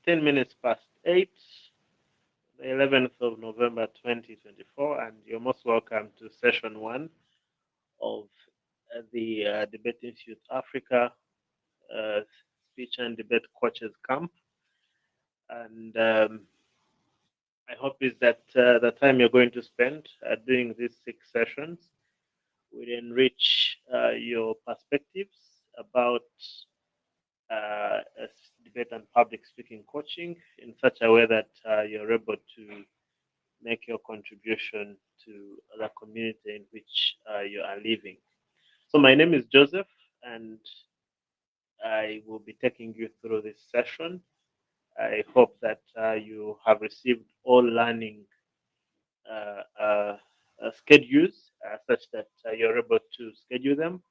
10 minutes past 8, the 11th of November 2024, and you're most welcome to session one of the Debate Institute Africa uh, Speech and Debate Coaches Camp. And I hope is that the time you're going to spend doing these 6 sessions will enrich your perspectives about debate and public speaking coaching in such a way that you're able to make your contribution to the community in which you are living. So, my name is Joseph, and I will be taking you through this session. I hope that you have received all learning schedules such that you're able to schedule them.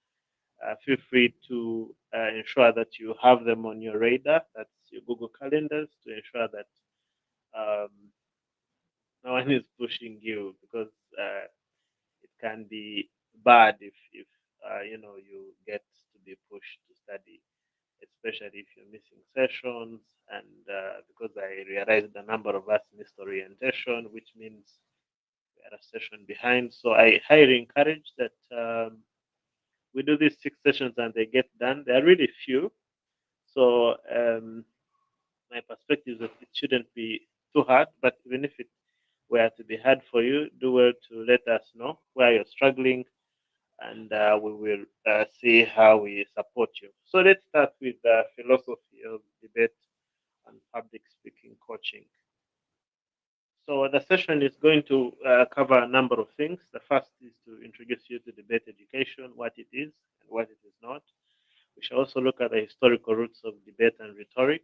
Feel free to ensure that you have them on your radar, that's your Google Calendars, to ensure that um, no one is pushing you because it can be bad if you get to be pushed to study, especially if you're missing sessions. And because I realized the number of us missed orientation, which means we are a session behind. So I highly encourage that we do these 6 sessions and they get done. They are really few. So my perspective is that it shouldn't be too hard, but even if it were to be hard for you, do well to let us know where you're struggling, and we will see how we support you. So let's start with the philosophy of debate and public speaking coaching. So the session is going to cover a number of things. The first is to introduce you to debate education, what it is and what it is not. We shall also look at the historical roots of debate and rhetoric.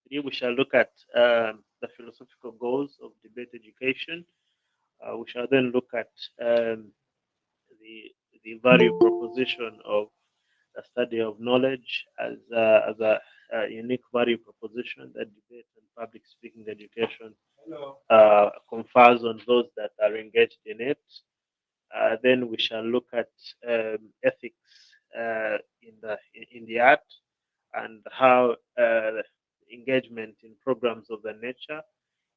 Three, we shall look at the philosophical goals of debate education. We shall then look at the, the value proposition of the study of knowledge as a unique value proposition that debate and public speaking education confers on those that are engaged in it. Then we shall look at ethics in the art and how engagement in programs of the nature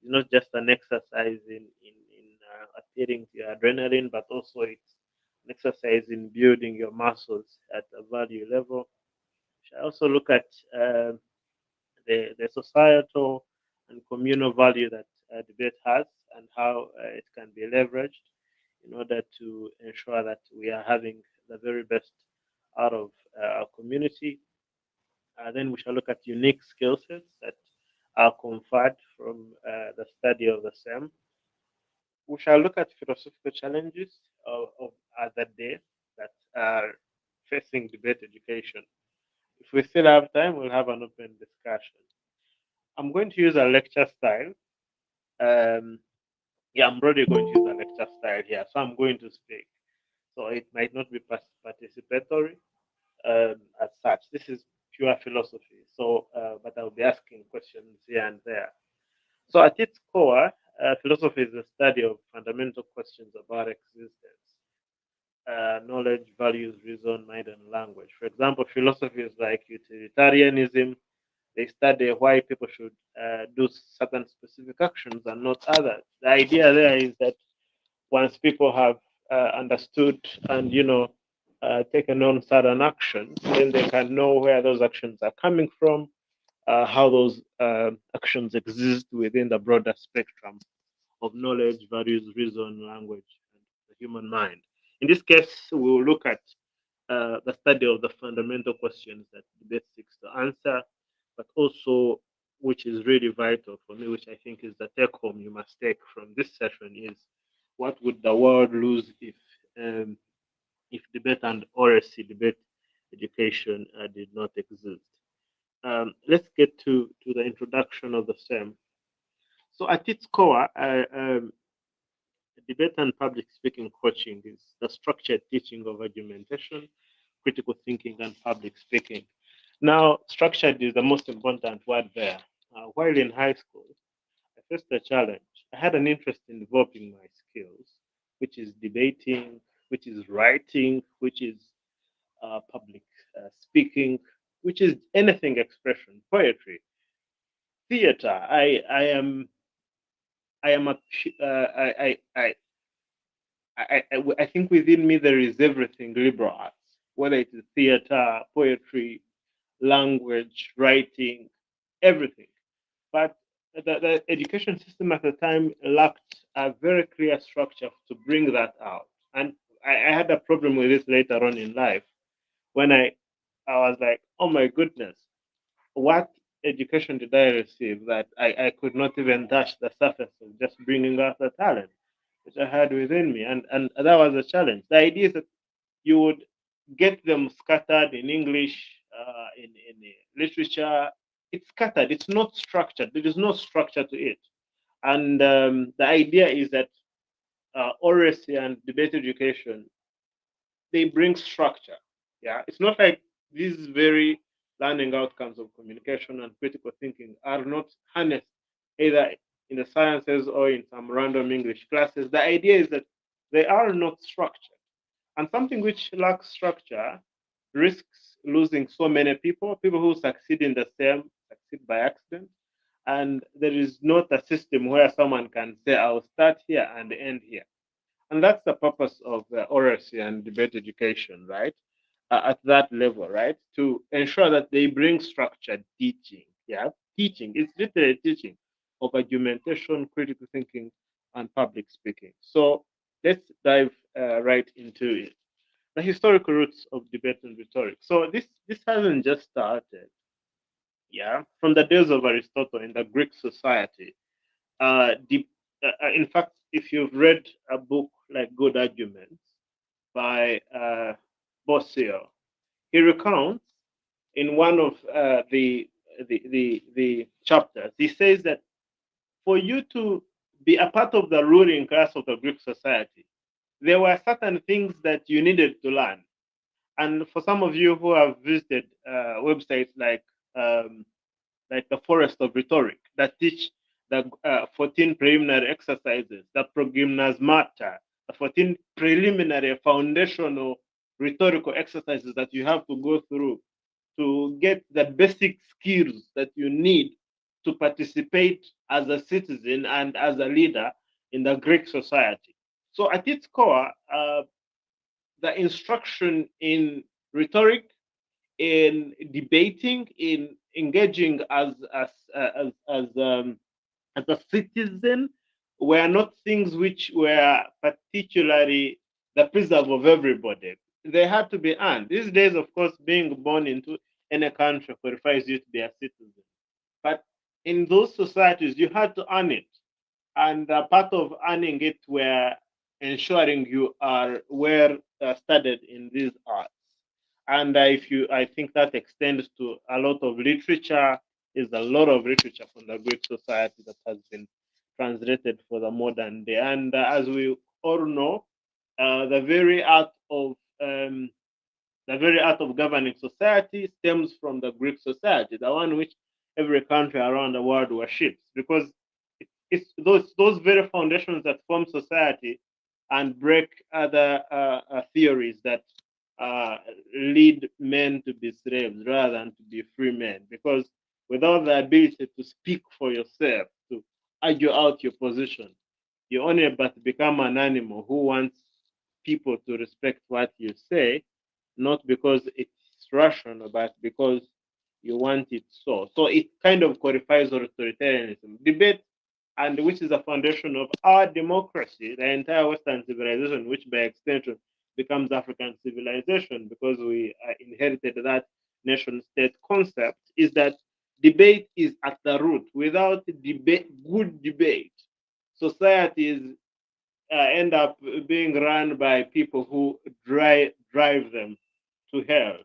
is not just an exercise in appealing to your adrenaline, but also it's an exercise in building your muscles at a value level. We shall also look at the societal and communal value that debate has and how it can be leveraged in order to ensure that we are having the very best out of our community. Then we shall look at unique skill sets that are conferred from the study of the same. We shall look at philosophical challenges of other day that are facing debate education. If we still have time, we'll have an open discussion. I'm going to use a lecture style. Um, yeah, I'm already going to use a lecture style here, so I'm going to speak. So it might not be participatory as such. This is pure philosophy. So, but I'll be asking questions here and there. So, at its core, philosophy is the study of fundamental questions about existence, knowledge, values, reason, mind, and language. For example, philosophies like utilitarianism, they study why people should do certain specific actions and not others. The idea there is that once people have understood and taken on certain actions, then they can know where those actions are coming from, how those actions exist within the broader spectrum of knowledge, values, reason, language, and the human mind. In this case, we will look at the study of the fundamental questions that debate seeks to answer, but also, which is really vital for me, which I think is the take home you must take from this session, is what would the world lose um, if debate and ORSC debate education did not exist? Let's get to the introduction of the same. So, at its core, debate and public speaking coaching is the structured teaching of argumentation, critical thinking, and public speaking. Now, structured is the most important word there. While in high school, I faced a challenge. I had an interest in developing my skills, which is debating, which is writing, which is public speaking, which is anything expression, poetry. theater. I am a I think within me there is everything liberal arts, whether it is theater, poetry, language, writing, everything. But the education system at the time lacked a very clear structure to bring that out. And I had a problem with this later on in life when I was like, oh my goodness, what education did I receive that I could not even touch the surface of just bringing out the talent which I had within me? And that was a challenge. The idea is that you would get them scattered in English, in literature. It's scattered. It's not structured. There is no structure to it. And the idea is that oracy and debate education, they bring structure. Yeah, it's not like these very learning outcomes of communication and critical thinking are not harnessed either in the sciences or in some random English classes. The idea is that they are not structured. And something which lacks structure risks losing so many people. People who succeed in the same succeed by accident. And there is not a system where someone can say, I'll start here and end here. And that's the purpose of oracy and debate education, right? At that level, right? To ensure that they bring structured teaching. Yeah, teaching. It's literally teaching of argumentation, critical thinking, and public speaking. So let's dive right into it. The historical roots of debate and rhetoric. So this hasn't just started. Yeah, from the days of Aristotle in the Greek society. In fact, if you've read a book like Good Arguments by Bossio, he recounts in one of the chapters, he says that for you to be a part of the ruling class of the Greek society, there were certain things that you needed to learn. And for some of you who have visited websites like the Forest of Rhetoric that teach the 14 preliminary exercises, the progymnasmata, the 14 preliminary foundational rhetorical exercises that you have to go through to get the basic skills that you need to participate as a citizen and as a leader in the Greek society. So, at its core, the instruction in rhetoric, in debating, in engaging as a citizen, were not things which were particularly the preserve of everybody. They had to be earned. These days, of course, being born into any country qualifies you to be a citizen. But in those societies, you had to earn it. And part of earning it were ensuring you are well studied in these arts. And if you, I think that extends to a lot of literature. Is a lot of literature from the Greek society that has been translated for the modern day. And as we all know, the very art of governing society stems from the Greek society, the one which every country around the world worships, because it's those very foundations that form society and break other theories that lead men to be slaves rather than to be free men. Because without the ability to speak for yourself, to argue out your position, you only but become an animal who wants people to respect what you say, not because it's rational, but because you want it so. So it kind of qualifies authoritarianism. Debate, and which is the foundation of our democracy, the entire Western civilization, which by extension becomes African civilization because we inherited that nation state concept, is that debate is at the root. Without debate, good debate, societies end up being run by people who drive them to hell.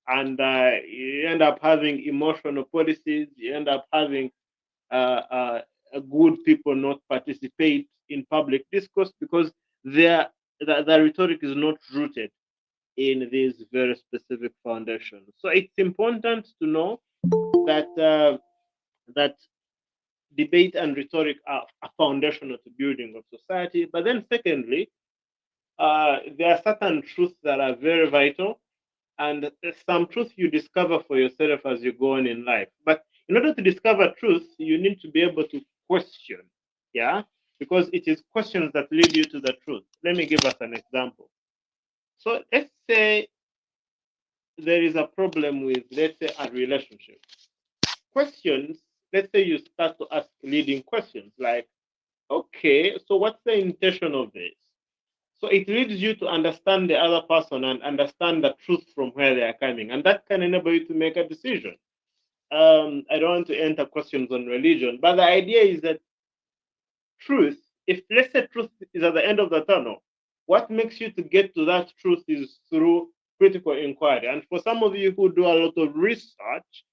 And you end up having emotional policies, you end up having good people not participate in public discourse because the rhetoric is not rooted in these very specific foundations. So it's important to know that debate and rhetoric are foundational to building of society. But then, secondly, there are certain truths that are very vital, and some truth you discover for yourself as you go on in life. But In order to discover truth, you need to be able to question. Yeah, because it is questions that lead you to the truth. Let me give us an example. So let's say there is a problem with, let's say, a relationship. Questions, let's say you start to ask leading questions like, okay, so what's the intention of this? So it leads you to understand the other person and understand the truth from where they are coming. And that can enable you to make a decision. I don't want to enter questions on religion, but the idea is that truth, if let's say truth is at the end of the tunnel, what makes you to get to that truth is through critical inquiry. And for some of you who do a lot of research,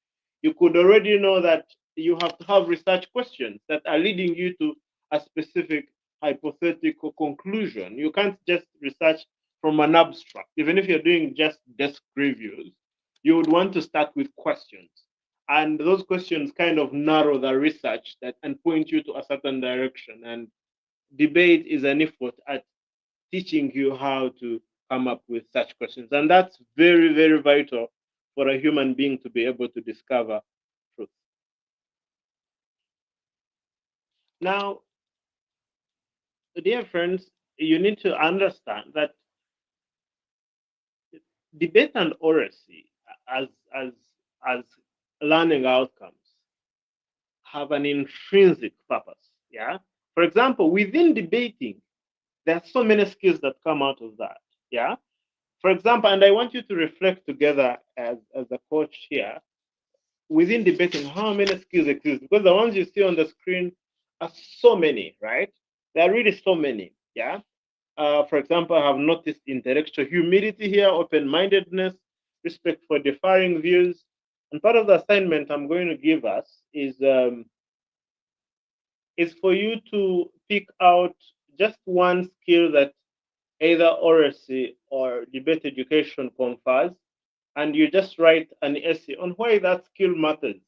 you could already know that you have to have research questions that are leading you to a specific hypothetical conclusion. You can't just research from an abstract. Even if you're doing just desk reviews, you would want to start with questions. And those questions kind of narrow the research that and point you to a certain direction. And debate is an effort at teaching you how to come up with such questions. And that's very, very vital for a human being to be able to discover truth. Now, dear friends, you need to understand that debate and oracy as as as learning outcomes have an intrinsic purpose. Yeah. For example, within debating, there are so many skills that come out of that. Yeah. For example, and I want you to reflect together as a coach here, within debating, how many skills exist? Because the ones you see on the screen are so many, right? There are really so many. Yeah. For example, I have noticed intellectual humility here, open mindedness, respect for differing views. And part of the assignment I'm going to give us is for you to pick out just one skill that either oracy or debate education confers, and you just write an essay on why that skill matters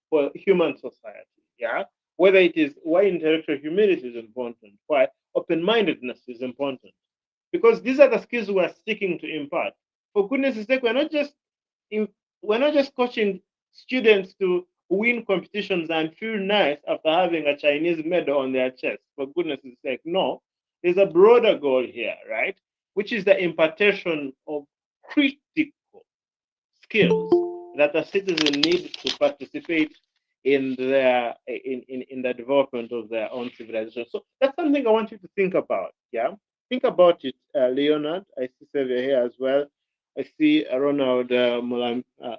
for human society. Yeah, whether it is why intellectual humility is important, why open-mindedness is important, because these are the skills we are seeking to impart. For goodness' sake, in, we're not just coaching students to win competitions and feel nice after having a Chinese medal on their chest. For goodness' sake, no. There's a broader goal here, right? Which is the impartation of critical skills that a citizen needs to participate in the development of their own civilization. So that's something I want you to think about. Yeah, think about it, Leonard. I see Xavier here as well. I see Ronald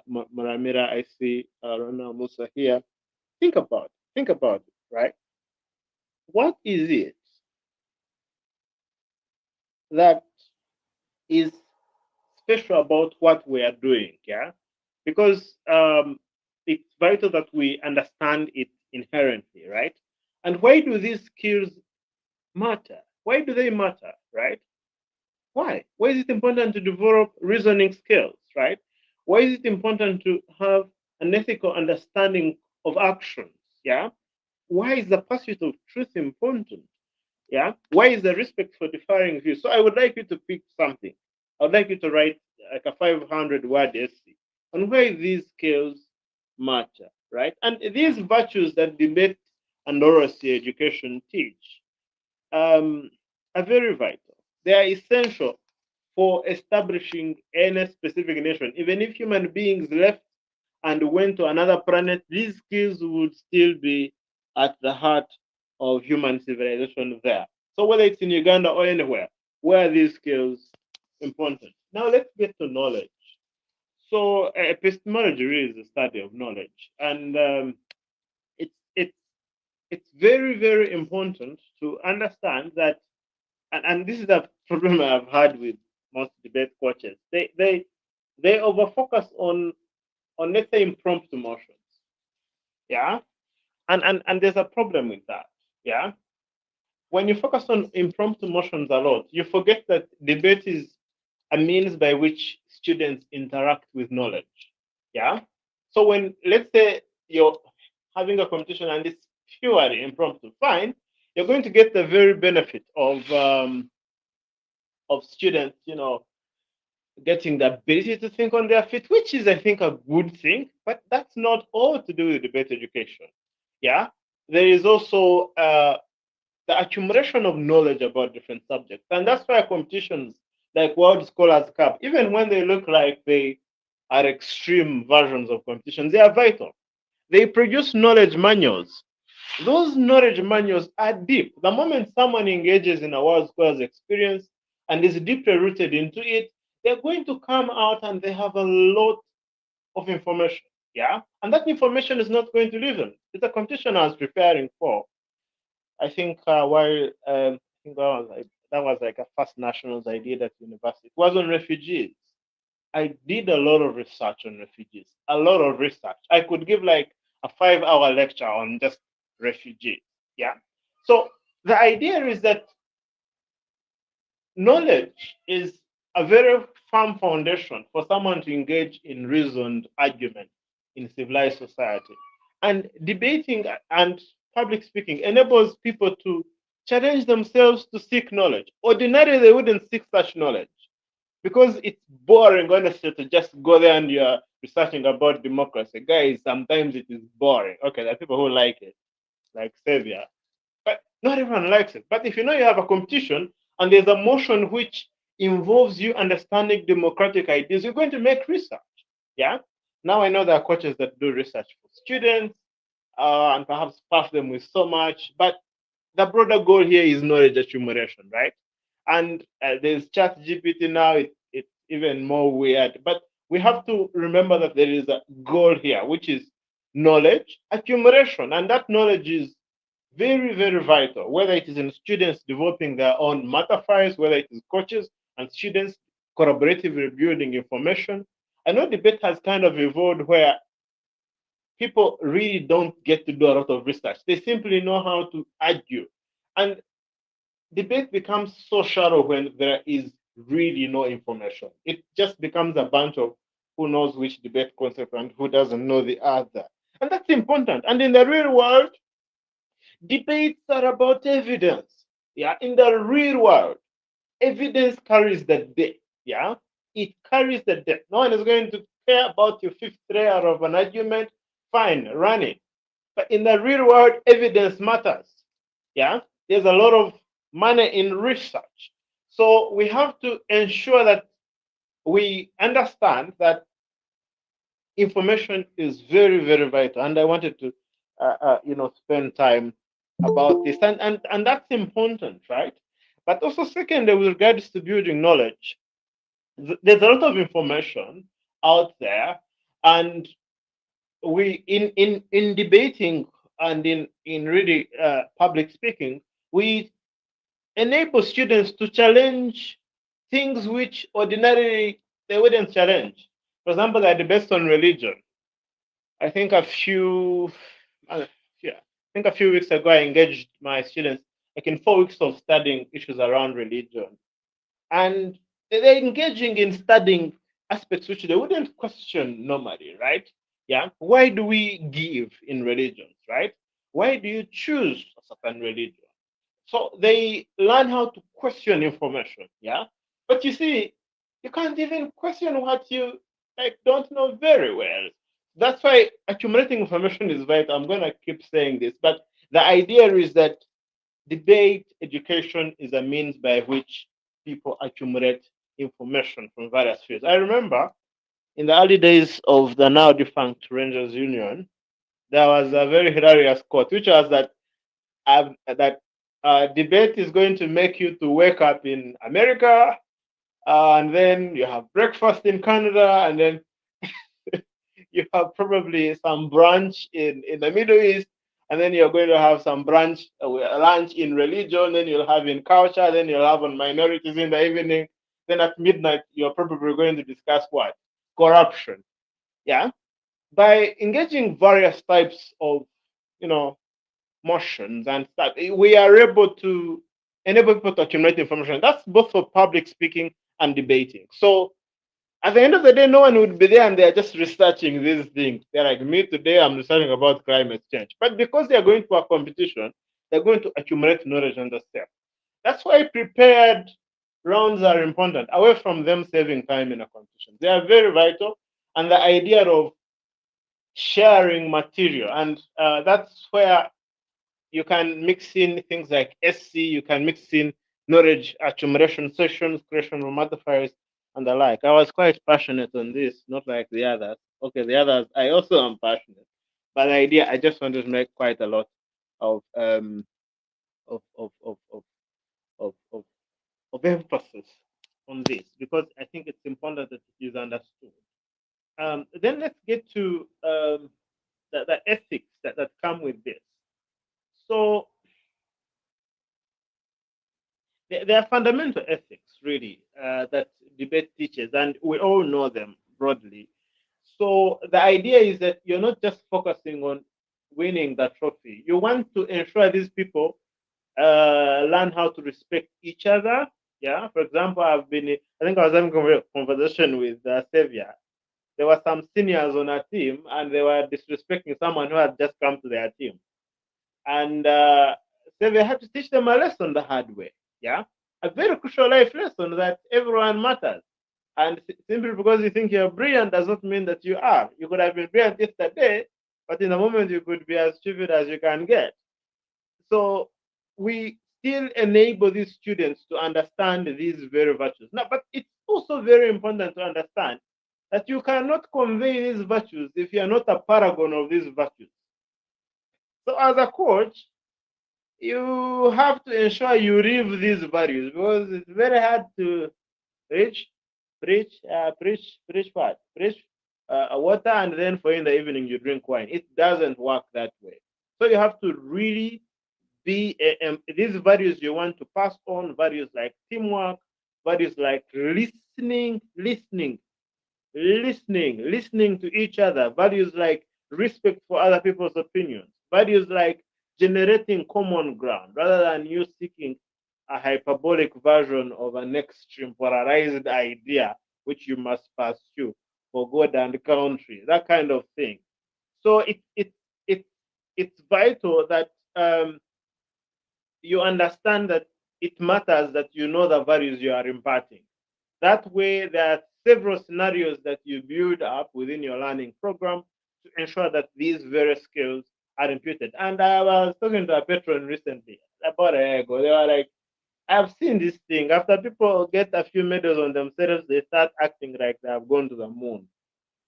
Muramira. I see Ronald Musa here. Think about it, right? What is it that is special about what we are doing? Yeah, because it's vital that we understand it inherently, right? And why do these skills matter? Why do they matter, right? Why? Why is it important to develop reasoning skills, right? Why is it important to have an ethical understanding of actions? Yeah. Why is the pursuit of truth important? Yeah. Why is the respect for differing views? So I would like you to pick something. I would like you to write like a 500-word essay on why these skills matter, right? And these virtues that debate and oracy education teach um, are very vital. They are essential for establishing any specific nation. Even if human beings left and went to another planet, these skills would still be at the heart of human civilization there. So whether it's in Uganda or anywhere, where are these skills important? Now let's get to knowledge. So epistemology really is the study of knowledge, and it's it's it's very very important to understand that, and this is a problem I've had with most debate coaches. They overfocus on let's say impromptu motions. Yeah. And there's a problem with that. Yeah. When you focus on impromptu motions a lot, you forget that debate is a means by which students interact with knowledge. Yeah. So when let's say you're having a competition and it's purely impromptu, fine, you're going to get the very benefit of students, getting the ability to think on their feet, which is, I think, a good thing. But that's not all to do with debate education. Yeah, there is also the accumulation of knowledge about different subjects, and that's why competitions like World Scholars Cup, even when they look like they are extreme versions of competitions, they are vital. They produce knowledge manuals. Those knowledge manuals are deep. The moment someone engages in a World Scholars experience and is deeply rooted into it, they're going to come out and they have a lot of information. Yeah. And that information is not going to leave them. It's a competition I was preparing for. I think while I think that was like a first nationals I did at university. It was on refugees. I did a lot of research on refugees. A lot of research. I could give like a 5-hour lecture on just refugees. Yeah. So the idea is that knowledge is a very firm foundation for someone to engage in reasoned argument in civilized society. And debating and public speaking enables people to challenge themselves to seek knowledge. Ordinarily, they wouldn't seek such knowledge because it's boring, honestly, to just go there and you're researching about democracy. Guys, sometimes it is boring. Okay, there are people who like it, like Savior, but not everyone likes it. But if you know you have a competition and there's a motion which involves you understanding democratic ideas, you're going to make research. Yeah. Now I know there are coaches that do research for students and perhaps pass them with so much, but the broader goal here is knowledge accumulation, right? And there's chat GPT now, it's even more weird. But we have to remember that there is a goal here, which is knowledge accumulation. And that knowledge is very, very vital, whether it is in students developing their own matter files, whether it is coaches and students collaboratively building information. I know debate has kind of evolved where people really don't get to do a lot of research. They simply know how to argue. And debate becomes so shallow when there is really no information. It just becomes a bunch of who knows which debate concept and who doesn't know the other. And that's important. And in the real world, debates are about evidence. Yeah, in the real world, evidence carries the day. Yeah, it carries the day. No one is going to care about your fifth layer of an argument. Fine, run it. But in the real world, evidence matters. Yeah, there's a lot of money in research. So we have to ensure that we understand that information is very, very vital. And I wanted to, spend time about this, and that's important, right? But also, secondly, with regards to building knowledge, there's a lot of information out there, and we in debating and in really public speaking, we enable students to challenge things which ordinarily they wouldn't challenge. For example, like the based on religion. I think a few, uh, yeah, I think a few weeks ago, I engaged my students like in 4 weeks of studying issues around religion, and they're engaging in studying aspects which they wouldn't question normally, right? Yeah. Why do we give in religions, right? Why do you choose a certain religion? So they learn how to question information, yeah. But you see, you can't even question what you like don't know very well. That's why accumulating information is vital. I'm gonna keep saying this, but the idea is that debate education is a means by which people accumulate information from various fields. I remember in the early days of the now defunct Rangers Union, there was a very hilarious quote, which was that debate is going to make you to wake up in America, and then you have breakfast in Canada, and then you have probably some brunch in the Middle East, and then you're going to have some brunch lunch in religion, then you'll have in culture, then you'll have on minorities in the evening. Then at midnight, you're probably going to discuss what? Corruption. Yeah. By engaging various types of, you know, motions and stuff, we are able to enable people to accumulate information. That's both for public speaking and debating. So at the end of the day, no one would be there and they're just researching these things. They're like, me today, I'm researching about climate change. But because they're going to a competition, they're going to accumulate knowledge on the step. That's why I prepared Rounds are important, away from them saving time in a competition. They are very vital. And the idea of sharing material, and that's where you can mix in things like SC, you can mix in knowledge accumulation sessions, creation of modifiers, and the like. I was quite passionate on this, not like the others. Okay, the others, I also am passionate. But the idea, I just wanted to make quite a lot of of of of of of, of, of emphasis on this because I think it's important that it is understood. Then let's get to the ethics that come with this. So there are fundamental ethics, really, that debate teaches, and we all know them broadly. So the idea is that you're not just focusing on winning the trophy. You want to ensure these people learn how to respect each other. Yeah, for example, I think I was having a conversation with Sevia. There were some seniors on our team, and they were disrespecting someone who had just come to their team. And so we had to teach them a lesson the hard way. Yeah, a very crucial life lesson that everyone matters. And simply because you think you're brilliant does not mean that you are. You could have been brilliant yesterday, but in a moment you could be as stupid as you can get. So we still enable these students to understand these very virtues. Now, but it's also very important to understand that you cannot convey these virtues if you are not a paragon of these virtues. So as a coach, you have to ensure you live these values because it's very hard to preach, preach what? Preach water, and then for in the evening you drink wine. It doesn't work that way. So you have to really be these values you want to pass on, values like teamwork, values like listening to each other, values like respect for other people's opinions, values like generating common ground rather than you seeking a hyperbolic version of an extreme polarized idea which you must pursue for God and country, that kind of thing. So it it's vital that you understand that it matters that you know the values you are imparting. That way, there are several scenarios that you build up within your learning program to ensure that these various skills are imputed. And I was talking to a patron recently about a year ago. They were like, I've seen this thing. After people get a few medals on themselves, they start acting like they have gone to the moon.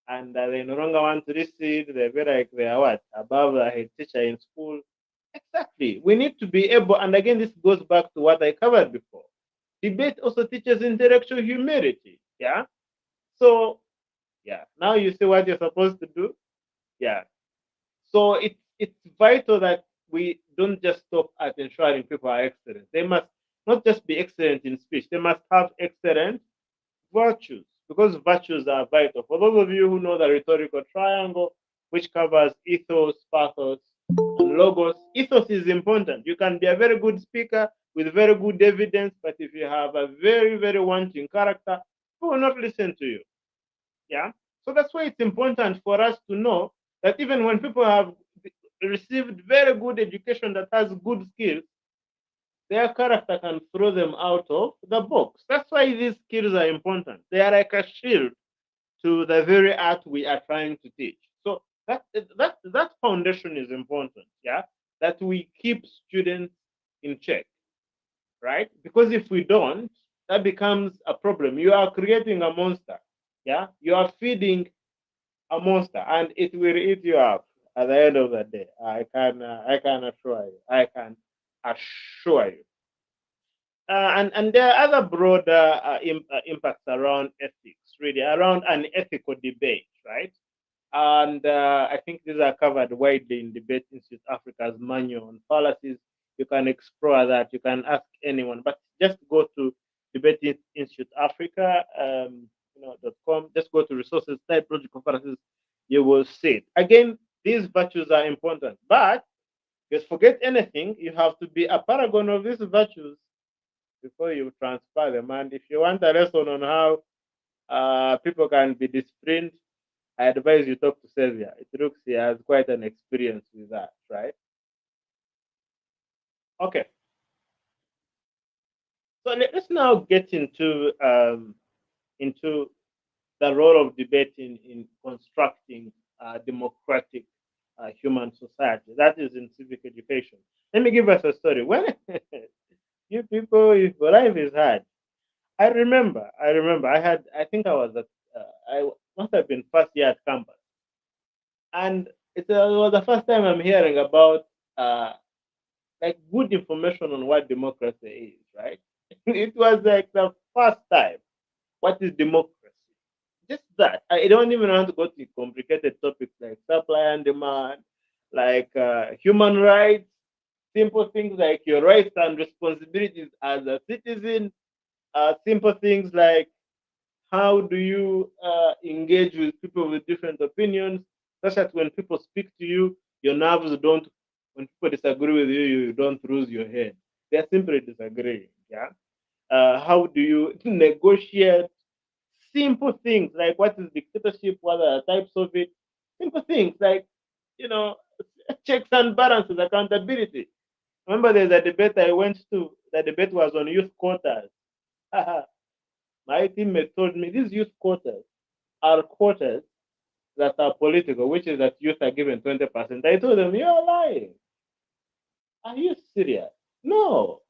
And they no longer want to receive. They feel like they are what? Above the head teacher in school. Exactly. We need to be able, and again, this goes back to what I covered before. Debate also teaches intellectual humility. Yeah. So, yeah. Now you see what you're supposed to do. Yeah. So it's vital that we don't just stop at ensuring people are excellent. They must not just be excellent in speech. They must have excellent virtues because virtues are vital. For those of you who know the rhetorical triangle, which covers ethos, pathos, and logos, ethos is important. You can be a very good speaker with very good evidence, but if you have a very, very wanting character, people will not listen to you. Yeah. So that's why it's important for us to know that even when people have received very good education that has good skills, their character can throw them out of the box. That's why these skills are important. They are like a shield to the very art we are trying to teach. So that foundation is important, yeah, that we keep students in check, right? Because if we don't, that becomes a problem. You are creating a monster, yeah. You are feeding a monster, and it will eat you up at the end of the day. I can assure you. I can assure you. And there are other broader impacts around ethics, really, around an ethical debate, right? And I think these are covered widely in Debate Institute Africa's manual on fallacies. You can explore that. You can ask anyone, but just go to Debate Institute Africa, .com. Just go to resources, type logical fallacies. You will see it. Again, these virtues are important, but just forget anything. You have to be a paragon of these virtues before you transfer them. And if you want a lesson on how people can be disciplined, I advise you talk to Xavier. It looks he has quite an experience with that, right? Okay. So let's now get into the role of debate in constructing democratic human society. That is in civic education. Let me give us a story. When you people, if life is hard, I think I was I must have been first year at campus, and it was the first time I'm hearing about uh, like good information on what democracy is. Right? It was like the first time. What is democracy? Just that. I don't even want to go to complicated topics like supply and demand, like human rights, simple things like your rights and responsibilities as a citizen, simple things like how do you engage with people with different opinions, such that when people speak to you, your nerves don't, when people disagree with you, you don't lose your head. They're simply disagreeing. Yeah. How do you negotiate simple things like what is dictatorship, what are the types of it, simple things like, you know, checks and balances, accountability. Remember, there's a debate I went to. The debate was on youth quotas. My teammate told me these youth quotas are quotas that are political, which is that youth are given 20%. I told them, you're lying. Are you serious? No.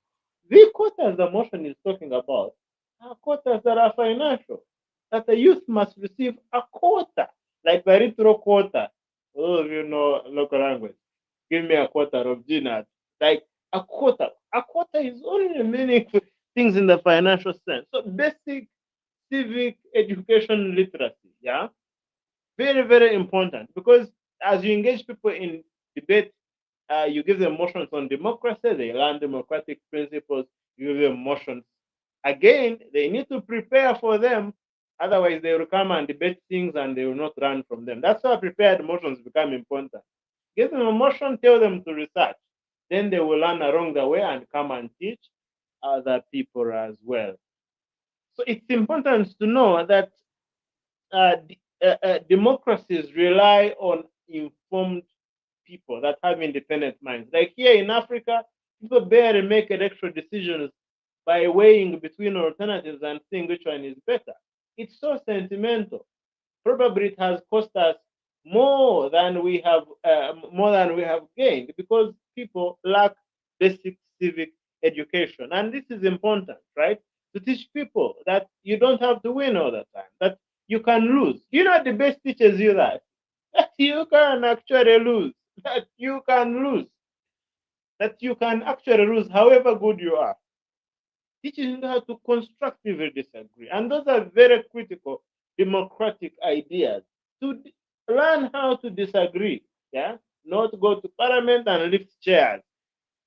The quotas the motion is talking about are quotas that are financial, that the youth must receive a quota, like the retro quota. Those of you know local language. Give me a quota of GNAT. Like a quota. A quota is only meaningful things in the financial sense. So basic civic education literacy, yeah, very, very important because as you engage people in debate, you give them motions on democracy, they learn democratic principles, you give them motions. Again, they need to prepare for them, otherwise, they will come and debate things and they will not run from them. That's why prepared motions become important. Give them a motion, tell them to research. Then they will learn along the way and come and teach other people as well. So it's important to know that democracies rely on informed people that have independent minds. Like here in Africa, people barely make electoral decisions by weighing between alternatives and seeing which one is better. It's so sentimental. Probably it has cost us more than we have gained because people lack basic civic education, and this is important, right? To teach people that you don't have to win all the time, that you can lose. You know, the best teaches you that you can actually lose, that you can lose, that you can actually lose, however good you are, teaching you how to constructively disagree. And those are very critical democratic ideas to learn how to disagree. Yeah, not go to parliament and lift chairs.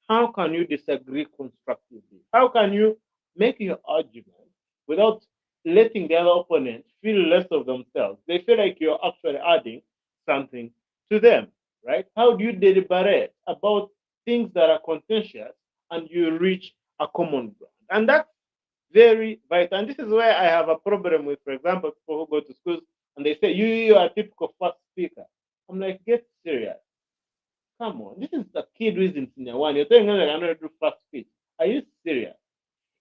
How can you disagree constructively? How can you make your argument without letting the other opponent feel less of themselves? They feel like you're actually adding something to them, right? How do you deliberate about things that are contentious and you reach a common ground? And that's very vital. And this is where I have a problem with, for example, people who go to schools and they say, you are a typical first speaker. I'm like, get serious. Come on, this is the kid who is in senior one. You're telling them that I'm going to do fast speech. Are you serious?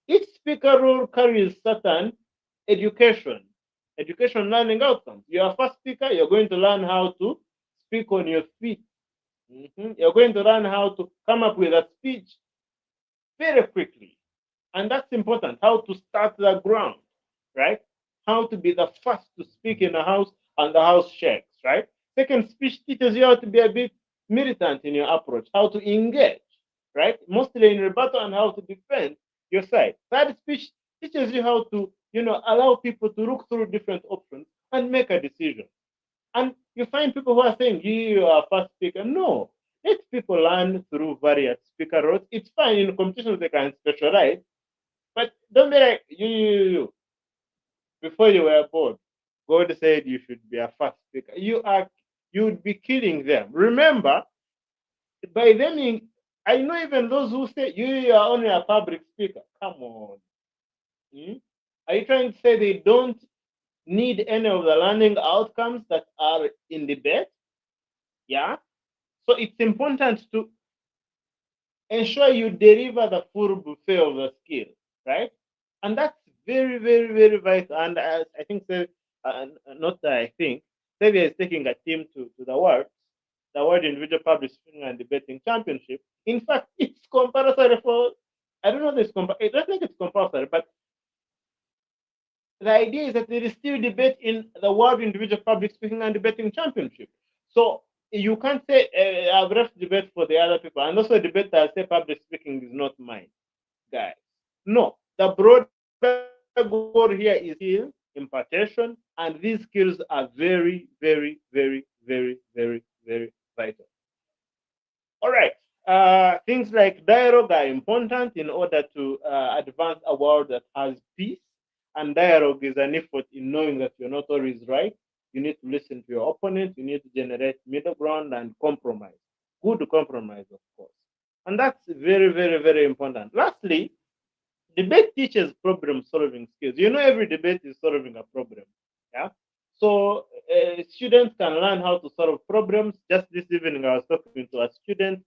Each speaker role carries certain education, education learning outcomes. You're a first speaker, you're going to learn how to speak on your feet. You're going to learn how to come up with a speech very quickly. And that's important. How to start the ground, right? How to be the first to speak in a house and the house shakes, right? Second, speech teaches you how to be a bit militant in your approach, how to engage, right? Mostly in rebuttal and how to defend your side. Third, speech teaches you how to, allow people to look through different options and make a decision. And you find people who are saying, you are a fast speaker. No, let people learn through various speaker roles. It's fine in competitions they can specialize, but don't be like you. Before you were born, God said you should be a fast speaker. You would be killing them. Remember, by them, I know even those who say you are only a public speaker. Come on. Hmm? Are you trying to say they don't need any of the learning outcomes that are in debate? Yeah. So it's important to ensure you deliver the full buffet of the skill. right? And that's very, very, very vital. And I think, not that I think, Xavier is taking a team to the World Individual Public Speaking and Debating Championship. In fact, it's compulsory for, I don't know if I don't think it's compulsory, but the idea is that there is still debate in the World Individual Public Speaking and Debating Championship. So you can't say, I've left debate for the other people. And also debate that say public speaking is not mine, guys. No, the broader goal here is skill impartation, and these skills are very, very, very, very, very, very vital. All right. Things like dialogue are important in order to advance a world that has peace. And dialogue is an effort in knowing that you're not always right. You need to listen to your opponent. You need to generate middle ground and compromise. Good compromise, of course. And that's very, very, very important. Lastly, debate teaches problem solving skills. You know, every debate is solving a problem. Yeah. So students can learn how to solve problems. Just this evening, I was talking to a student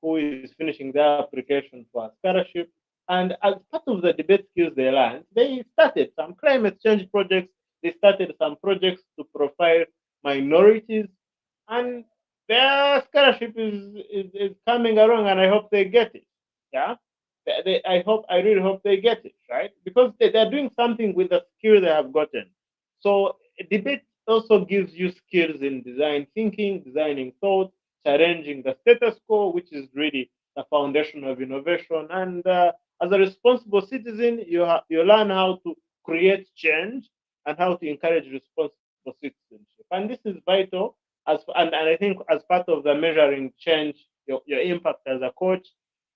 who is finishing their application for a scholarship. And as part of the debate skills they learned, they started some climate change projects. They started some projects to profile minorities. And their scholarship is coming along, and I hope they get it. Yeah. I really hope they get it, right? Because they're doing something with the skill they have gotten. So debate also gives you skills in design thinking, designing thought, challenging the status quo, which is really the foundation of innovation. And as a responsible citizen, you learn how to create change and how to encourage responsible citizenship. And this is vital and I think as part of the measuring change, your impact as a coach,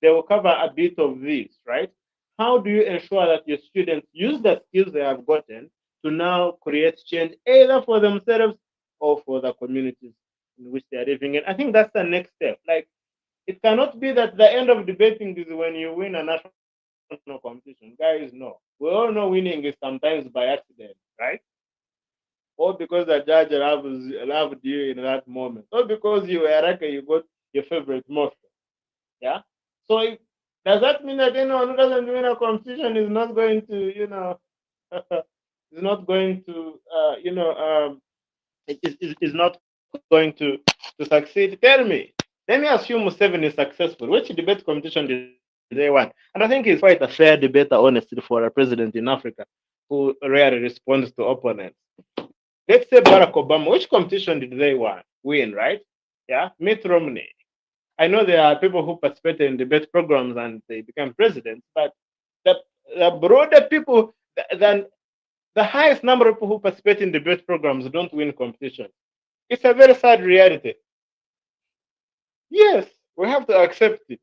they will cover a bit of this, right? How do you ensure that your students use the skills they have gotten to now create change either for themselves or for the communities in which they are living in? I think that's the next step. Like, it cannot be that the end of debating is when you win a national competition. Guys, no. We all know winning is sometimes by accident, right? Or because the judge loved you in that moment, or because you were lucky you got your favorite motion. Yeah. So does that mean that anyone who doesn't win a competition is not going to, is not going to, is not going to succeed? Tell me. Let me assume Museveni is successful. Which debate competition did they win? And I think he's quite a fair debater, honestly, for a president in Africa who rarely responds to opponents. Let's say Barack Obama. Which competition did they win, right? Yeah, Mitt Romney. I know there are people who participated in debate programs and they became presidents, but the, the broader people than the highest number of people who participate in debate programs don't win competitions. It's a very sad reality. Yes, we have to accept it.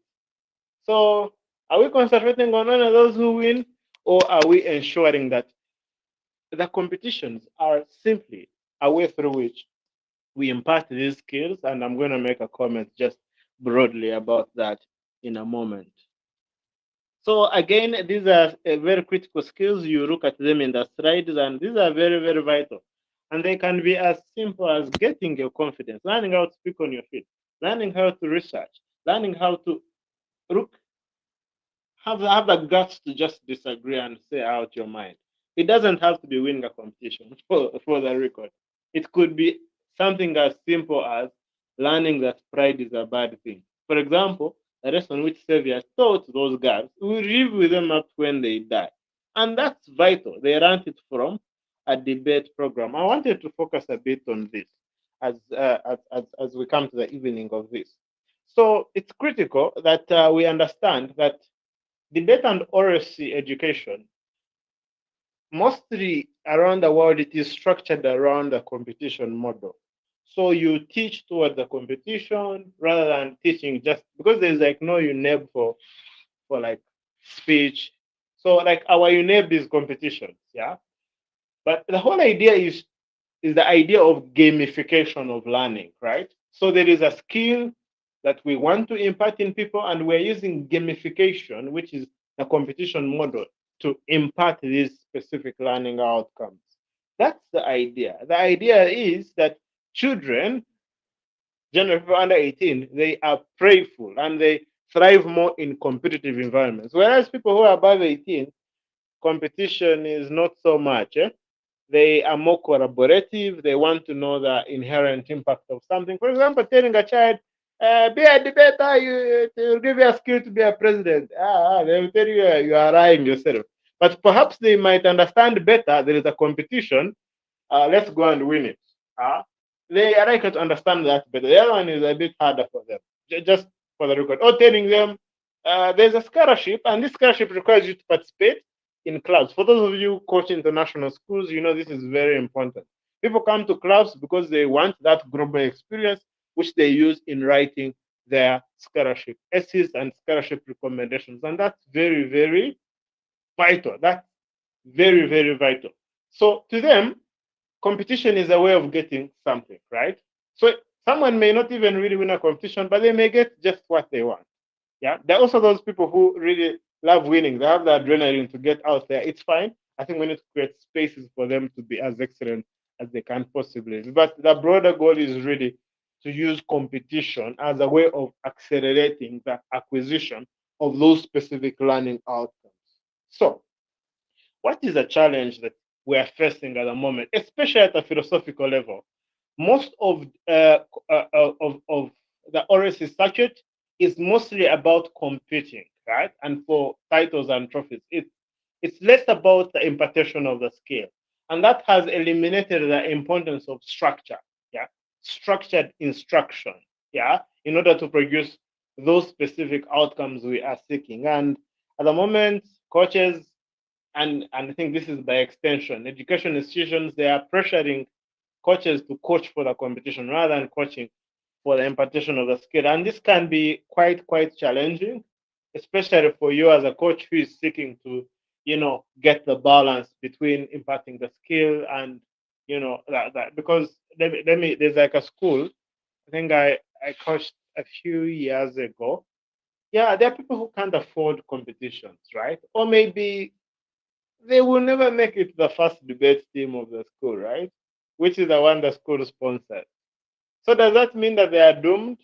So, are we concentrating on only those who win, or are we ensuring that the competitions are simply a way through which we impart these skills? And I'm going to make a comment just broadly about that in a moment. So again, these are very critical skills. You look at them in the slides, and these are very, very vital. And they can be as simple as getting your confidence, learning how to speak on your feet, learning how to research, learning how to look, have the guts to just disagree and say out your mind. It doesn't have to be winning a competition for the record. It could be something as simple as learning that pride is a bad thing. For example, the lesson which Savior taught those guys will live with them up when they die. And that's vital. They learned it from a debate program. I wanted to focus a bit on this as we come to the evening of this. So it's critical that we understand that debate and oracy education, mostly around the world, it is structured around the competition model. So you teach toward the competition rather than teaching just because there's like no UNEB for like speech. So like our UNEB is competitions, yeah. But the whole idea is the idea of gamification of learning, right? So there is a skill that we want to impart in people, and we're using gamification, which is a competition model, to impart these specific learning outcomes. That's the idea. The idea is that children, generally people under 18, they are playful and they thrive more in competitive environments. Whereas people who are above 18, competition is not so much. They are more collaborative. They want to know the inherent impact of something. For example, telling a child, be a debater, it will give you a skill to be a president. They will tell you you are lying yourself. But perhaps they might understand better. There is a competition. Let's go and win it. Uh, they are likely to understand that better. The other one is a bit harder for them. Just for the record, or telling them there's a scholarship, and this scholarship requires you to participate in clubs. For those of you coach international schools, you know this is very important. People come to clubs because they want that global experience, which they use in writing their scholarship essays and scholarship recommendations, and that's very, very vital. That's very, very vital. So to them, competition is a way of getting something, right? So someone may not even really win a competition, but they may get just what they want. Yeah. There are also those people who really love winning. They have the adrenaline to get out there. It's fine. I think we need to create spaces for them to be as excellent as they can possibly be. But the broader goal is really to use competition as a way of accelerating the acquisition of those specific learning outcomes. So what is a challenge that we are facing at the moment, especially at a philosophical level? Most of the RSC circuit is mostly about competing, right? And for titles and trophies, it's less about the impartation of the skill, and that has eliminated the importance of structure, yeah, structured instruction, yeah, in order to produce those specific outcomes we are seeking. And at the moment, coaches and I think this is by extension, education institutions, they are pressuring coaches to coach for the competition rather than coaching for the impartation of the skill. And this can be quite challenging, especially for you as a coach who is seeking to, get the balance between imparting the skill and, that because there's like a school, I think I coached a few years ago. Yeah, there are people who can't afford competitions, right? Or maybe they will never make it the first debate team of the school, right? Which is the one the school sponsors. So does that mean that they are doomed?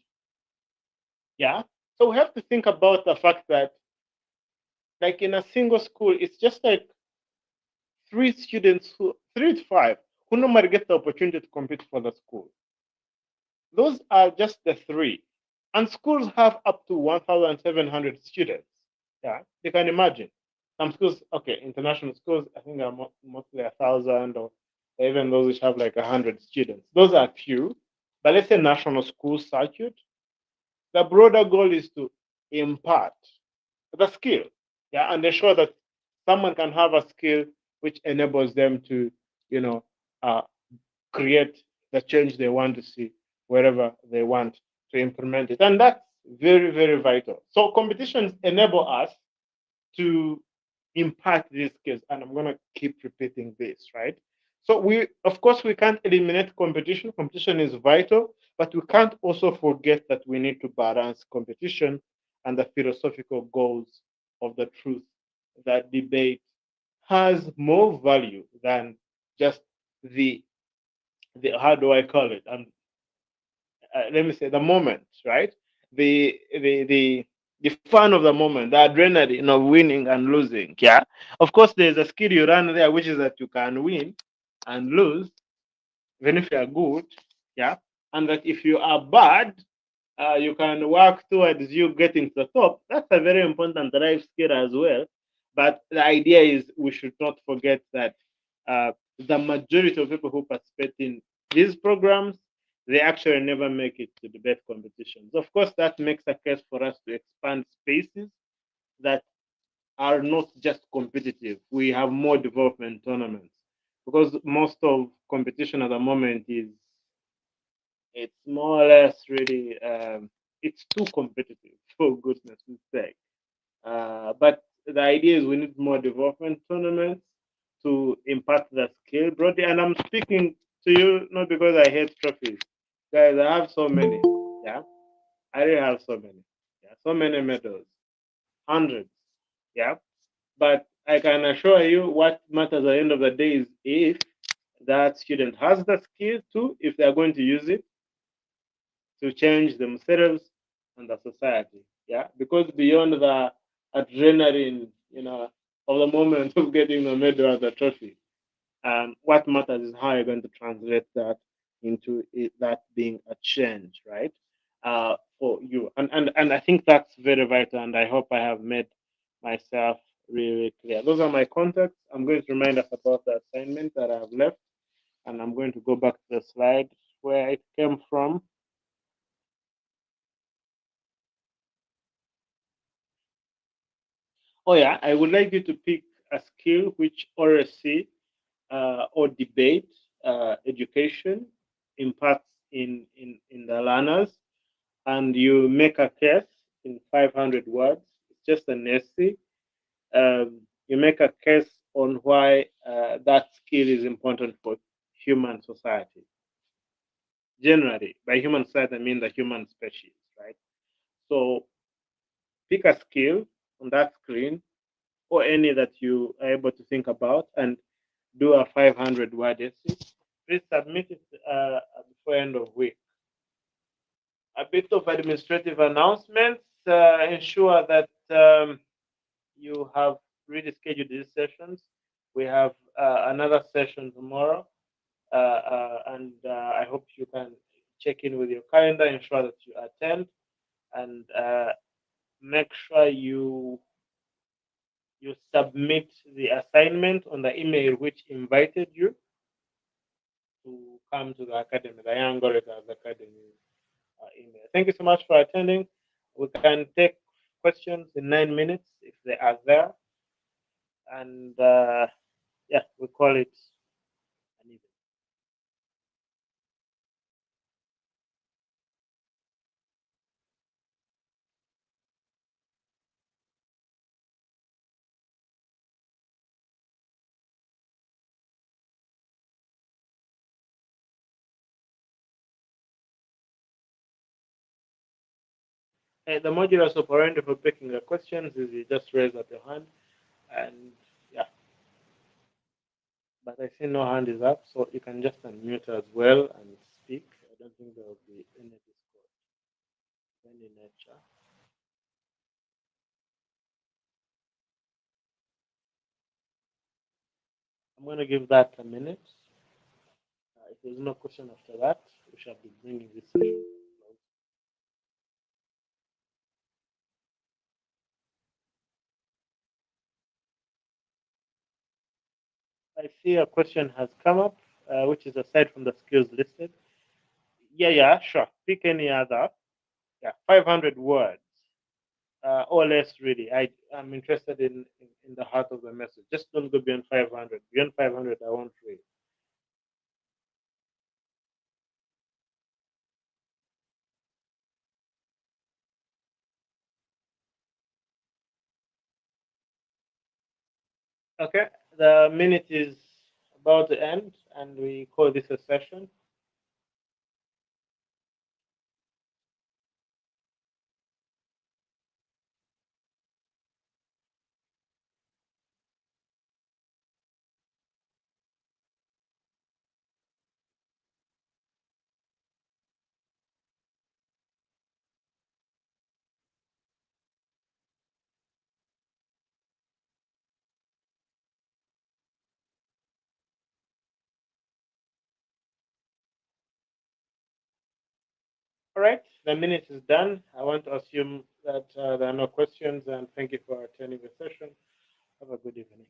Yeah. So we have to think about the fact that, like in a single school, it's just like three to five, who normally get the opportunity to compete for the school. Those are just the three. And schools have up to 1,700 students. Yeah, you can imagine. Some schools, okay, international schools, I think are mostly 1,000 or even those which have like 100 students. Those are few. But let's say national school circuit, the broader goal is to impart the skill, yeah, and ensure that someone can have a skill which enables them to, you know, uh, create the change they want to see wherever they want to implement it. And that's very, very vital. So competitions enable us to impart these skills. And I'm going to keep repeating this, right? So of course, we can't eliminate competition. Competition is vital, but we can't also forget that we need to balance competition and the philosophical goals of the truth. That debate has more value than just the how do I call it? Let me say the moment, right? The fun of the moment, the adrenaline of winning and losing. Yeah. Of course, there's a skill you run there, which is that you can win and lose, even if you are good. Yeah. And that if you are bad, you can work towards you getting to the top. That's a very important life skill as well. But the idea is we should not forget that the majority of people who participate in these programs, they actually never make it to debate competitions. Of course, that makes a case for us to expand spaces that are not just competitive. We have more development tournaments because most of competition at the moment is it's more or less really it's too competitive for goodness sake. But the idea is we need more development tournaments to impart the skill broadly. And I'm speaking to you not because I hate trophies, guys. I have so many. Yeah, I really have so many. Yeah, so many medals, hundreds. Yeah, but I can assure you what matters at the end of the day is if that student has the skill too, if they are going to use it to change themselves and the society. Yeah, because beyond the adrenaline, of the moment of getting the medal as a trophy, what matters is how you're going to translate that into that being a change, right? For you, and I think that's very vital, and I hope I have made myself really clear. Those are my contacts. I'm going to remind us about the assignment that I've left, and I'm going to go back to the slide where it came from. Oh yeah, I would like you to pick a skill which RSC or debate education impacts in the learners, and you make a case in 500 words. It's just an essay. You make a case on why that skill is important for human society. Generally, by human society, I mean the human species, right? So pick a skill on that screen or any that you are able to think about and do a 500-word essay. Please submit it before end of week. A bit of administrative announcements. Ensure that you have really scheduled these sessions. We have another session tomorrow, and I hope you can check in with your calendar, ensure that you attend, and make sure you submit the assignment on the email which invited you to come to the academy, the Young Orators Academy email. Thank you so much for attending. We can take questions in 9 minutes if they are there, and yeah, we call it an evening. The modulus operandi for picking the questions is you just raise up your hand, and yeah, but I see no hand is up, so you can just unmute as well and speak. I don't think there will be any discord, any nature. I'm going to give that a minute. If there's no question after that, we shall be bringing this session. I see a question has come up, which is aside from the skills listed. Yeah, sure. Pick any other. Yeah, 500 words or less, really. I'm interested in the heart of the message. Just don't go beyond 500. Beyond 500, I won't read. Okay, the minute is about to end, and we call this a session. All right, the minute is done. I want to assume that there are no questions, and thank you for attending the session. Have a good evening.